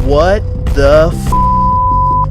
What the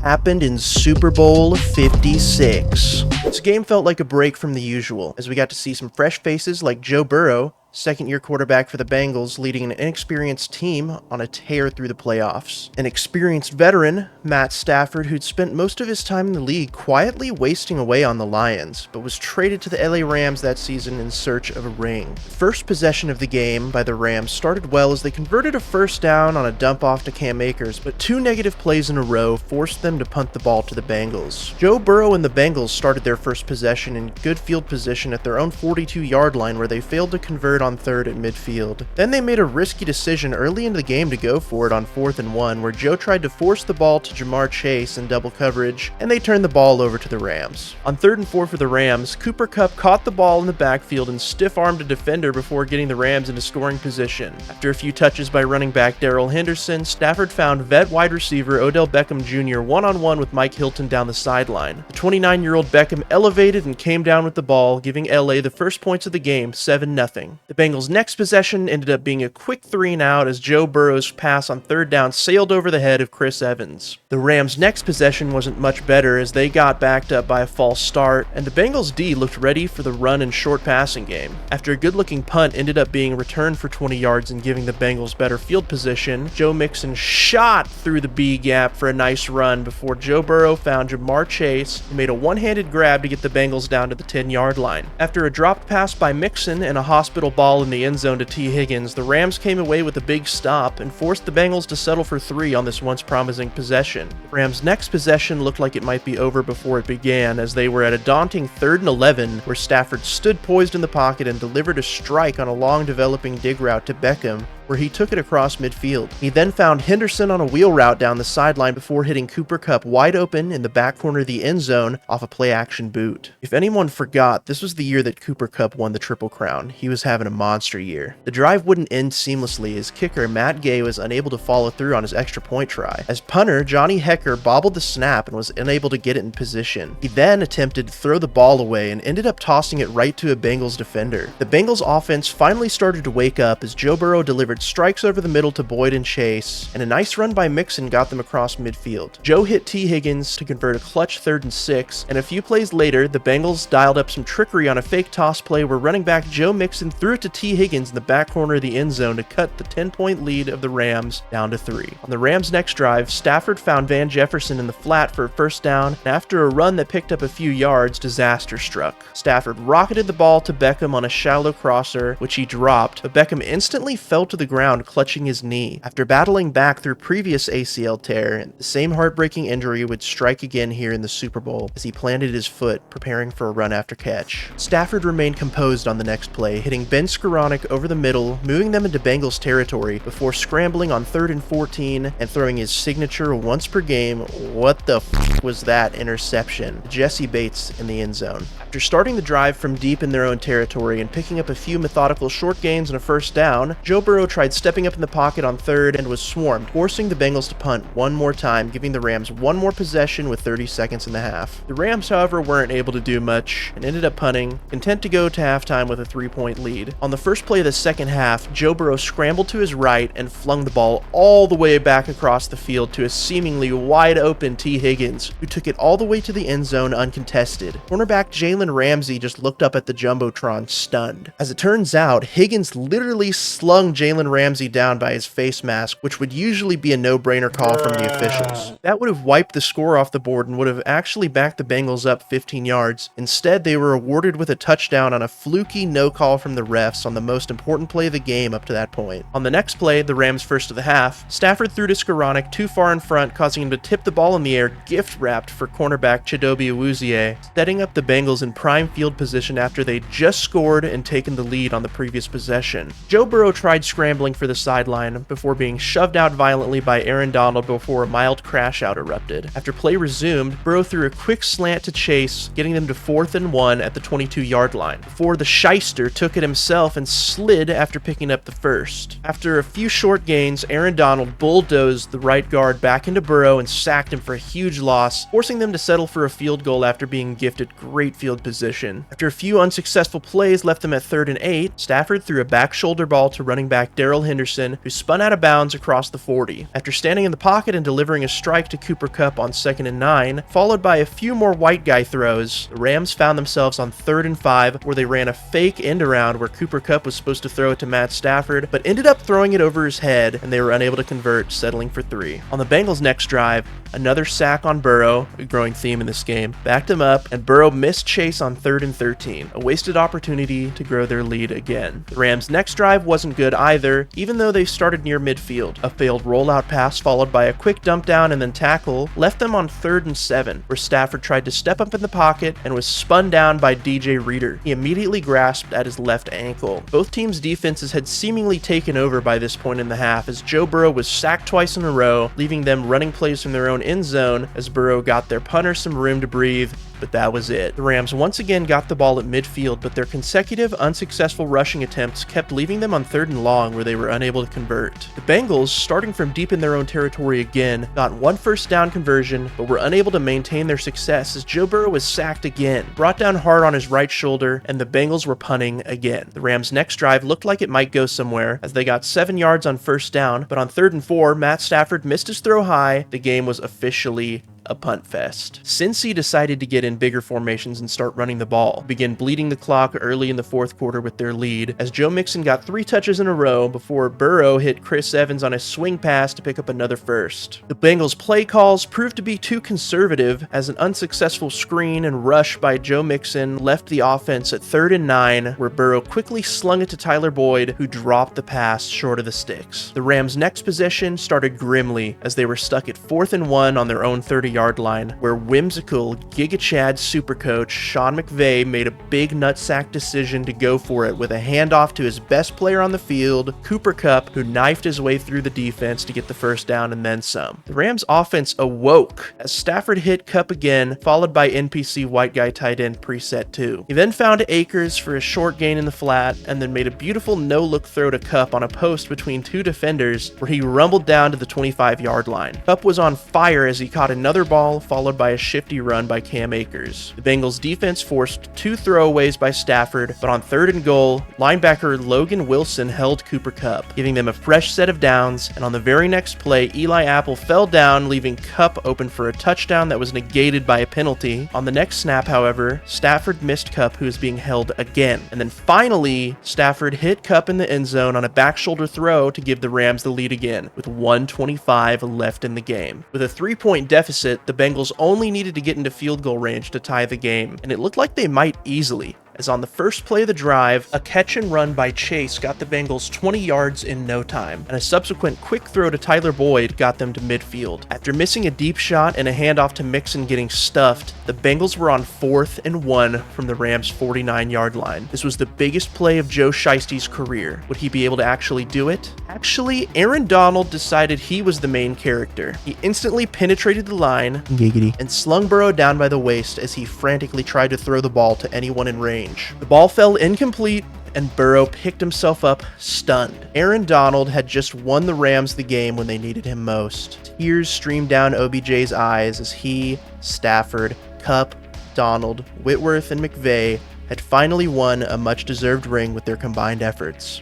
happened in Super Bowl 56? This game felt like a break from the usual, as we got to see some fresh faces like Joe Burrow, second-year quarterback for the Bengals, leading an inexperienced team on a tear through the playoffs. An experienced veteran, Matt Stafford, who'd spent most of his time in the league quietly wasting away on the Lions, but was traded to the LA Rams that season in search of a ring. First possession of the game by the Rams started well as they converted a first down on a dump-off to Cam Akers, but two negative plays in a row forced them to punt the ball to the Bengals. Joe Burrow and the Bengals started their first possession in good field position at their own 42-yard line, where they failed to convert on third at midfield. Then they made a risky decision early in the game to go for it on 4th and 1, where Joe tried to force the ball to Jamar Chase in double coverage, and they turned the ball over to the Rams. On 3rd and 4 for the Rams, Cooper Kupp caught the ball in the backfield and stiff-armed a defender before getting the Rams into scoring position. After a few touches by running back Darrell Henderson, Stafford found vet wide receiver Odell Beckham Jr. one-on-one with Mike Hilton down the sideline. The 29-year-old Beckham elevated and came down with the ball, giving LA the first points of the game, 7-0. The Bengals' next possession ended up being a quick 3-and-out as Joe Burrow's pass on 3rd down sailed over the head of Chris Evans. The Rams' next possession wasn't much better as they got backed up by a false start, and the Bengals' D looked ready for the run and short passing game. After a good-looking punt ended up being returned for 20 yards and giving the Bengals better field position, Joe Mixon shot through the B gap for a nice run before Joe Burrow found Jamar Chase, who made a one-handed grab to get the Bengals down to the 10-yard line. After a dropped pass by Mixon and a hospital ball in the end zone to T. Higgins, the Rams came away with a big stop and forced the Bengals to settle for 3 on this once promising possession. The Rams' next possession looked like it might be over before it began, as they were at a daunting 3rd and 11, where Stafford stood poised in the pocket and delivered a strike on a long developing dig route to Beckham, where he took it across midfield. He then found Henderson on a wheel route down the sideline before hitting Cooper Kupp wide open in the back corner of the end zone off a play-action boot. If anyone forgot, this was the year that Cooper Kupp won the Triple Crown. He was having a monster year. The drive wouldn't end seamlessly as kicker Matt Gay was unable to follow through on his extra point try. As punter, Johnny Hecker bobbled the snap and was unable to get it in position. He then attempted to throw the ball away and ended up tossing it right to a Bengals defender. The Bengals offense finally started to wake up as Joe Burrow delivered strikes over the middle to Boyd and Chase, and a nice run by Mixon got them across midfield. Joe hit T. Higgins to convert a clutch 3rd and 6, and a few plays later, the Bengals dialed up some trickery on a fake toss play where running back Joe Mixon threw it to T. Higgins in the back corner of the end zone to cut the 10-point lead of the Rams down to 3. On the Rams' next drive, Stafford found Van Jefferson in the flat for a first down, and after a run that picked up a few yards, disaster struck. Stafford rocketed the ball to Beckham on a shallow crosser, which he dropped, but Beckham instantly fell to the ground clutching his knee. After battling back through previous ACL tear, the same heartbreaking injury would strike again here in the Super Bowl as he planted his foot, preparing for a run after catch. Stafford remained composed on the next play, hitting Ben Skoranek over the middle, moving them into Bengals territory before scrambling on 3rd and 14 and throwing his signature once per game, what the f was that interception, Jesse Bates in the end zone. After starting the drive from deep in their own territory and picking up a few methodical short gains and a first down, Joe Burrow tried stepping up in the pocket on 3rd and was swarmed, forcing the Bengals to punt one more time, giving the Rams one more possession with 30 seconds in the half. The Rams, however, weren't able to do much and ended up punting, content to go to halftime with a 3-point lead. On the first play of the second half, Joe Burrow scrambled to his right and flung the ball all the way back across the field to a seemingly wide open T. Higgins, who took it all the way to the end zone uncontested. Cornerback Jalen Ramsey just looked up at the Jumbotron stunned. As it turns out, Higgins literally slung Jalen Ramsey down by his face mask, which would usually be a no-brainer call from the officials. That would have wiped the score off the board and would have actually backed the Bengals up 15 yards. Instead, they were awarded with a touchdown on a fluky no call from the refs on the most important play of the game up to that point. On the next play, the Rams' first of the half, Stafford threw to Skoranek too far in front, causing him to tip the ball in the air, gift-wrapped for cornerback Chidobe Awuzie, setting up the Bengals in prime field position after they just scored and taken the lead on the previous possession. Joe Burrow tried scrambling for the sideline before being shoved out violently by Aaron Donald before a mild crash out erupted. After play resumed, Burrow threw a quick slant to Chase, getting them to 4th and 1 at the 22-yard line, before the shyster took it himself and slid after picking up the first. After a few short gains, Aaron Donald bulldozed the right guard back into Burrow and sacked him for a huge loss, forcing them to settle for a field goal after being gifted great field position. After a few unsuccessful plays left them at 3rd and 8, Stafford threw a back shoulder ball to running back Darrell Henderson, who spun out of bounds across the 40. After standing in the pocket and delivering a strike to Cooper Kupp on 2nd and 9, followed by a few more white guy throws, the Rams found themselves on 3rd and 5, where they ran a fake end around where Cooper Kupp was supposed to throw it to Matt Stafford, but ended up throwing it over his head, and they were unable to convert, settling for 3. On the Bengals' next drive, another sack on Burrow, a growing theme in this game, backed him up, and Burrow missed Chase on 3rd and 13, a wasted opportunity to grow their lead again. The Rams' next drive wasn't good either, even though they started near midfield. A failed rollout pass followed by a quick dump down and then tackle left them on 3rd and 7, where Stafford tried to step up in the pocket and was spun down by DJ Reader. He immediately grasped at his left ankle. Both teams' defenses had seemingly taken over by this point in the half, as Joe Burrow was sacked twice in a row, leaving them running plays from their own end zone as Burrow got their punter some room to breathe, but that was it. The Rams once again got the ball at midfield, but their consecutive unsuccessful rushing attempts kept leaving them on 3rd and long, where they were unable to convert. The Bengals, starting from deep in their own territory again, got one first down conversion, but were unable to maintain their success as Joe Burrow was sacked again, brought down hard on his right shoulder, and the Bengals were punting again. The Rams' next drive looked like it might go somewhere, as they got 7 yards on first down, but on 3rd and 4, Matt Stafford missed his throw high. The game was officially a punt fest. Cincy decided to get in bigger formations and start running the ball, begin bleeding the clock early in the 4th quarter with their lead, as Joe Mixon got 3 touches in a row before Burrow hit Chris Evans on a swing pass to pick up another first. The Bengals' play calls proved to be too conservative, as an unsuccessful screen and rush by Joe Mixon left the offense at 3rd and 9, where Burrow quickly slung it to Tyler Boyd, who dropped the pass short of the sticks. The Rams' next possession started grimly, as they were stuck at 4th and 1 on their own 30-yard line, where whimsical Giga Chad supercoach Sean McVay made a big nutsack decision to go for it with a handoff to his best player on the field, Cooper Kupp, who knifed his way through the defense to get the first down and then some. The Rams' offense awoke as Stafford hit Kupp again, followed by NPC white guy tight end preset 2. He then found Akers for a short gain in the flat, and then made a beautiful no-look throw to Kupp on a post between 2 defenders, where he rumbled down to the 25-yard line. Kupp was on fire as he caught another ball, followed by a shifty run by Cam Akers. The Bengals defense forced 2 throwaways by Stafford, but on 3rd and goal, linebacker Logan Wilson held Cooper Kupp, giving them a fresh set of downs, and on the very next play, Eli Apple fell down, leaving Kupp open for a touchdown that was negated by a penalty. On the next snap, however, Stafford missed Kupp, who was being held again. And then finally, Stafford hit Kupp in the end zone on a back shoulder throw to give the Rams the lead again, with 1:25 left in the game. With a 3-point deficit, the Bengals only needed to get into field goal range to tie the game, and it looked like they might easily, as on the first play of the drive, a catch and run by Chase got the Bengals 20 yards in no time, and a subsequent quick throw to Tyler Boyd got them to midfield. After missing a deep shot and a handoff to Mixon getting stuffed, the Bengals were on 4th and 1 from the Rams' 49-yard line. This was the biggest play of Joe Shiesty's career. Would he be able to actually do it? Actually, Aaron Donald decided he was the main character. He instantly penetrated the line, giggity, and slung Burrow down by the waist as he frantically tried to throw the ball to anyone in range. The ball fell incomplete, and Burrow picked himself up, stunned. Aaron Donald had just won the Rams the game when they needed him most. Tears streamed down OBJ's eyes as he, Stafford, Kupp, Donald, Whitworth, and McVay had finally won a much-deserved ring with their combined efforts.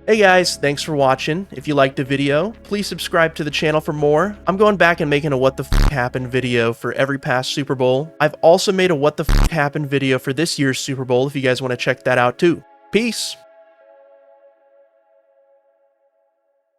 Hey guys, thanks for watching. If you liked the video, please subscribe to the channel for more. I'm going back and making a what the f happened video for every past Super Bowl. I've also made a what the f happened video for this year's Super Bowl if you guys want to check that out too. Peace!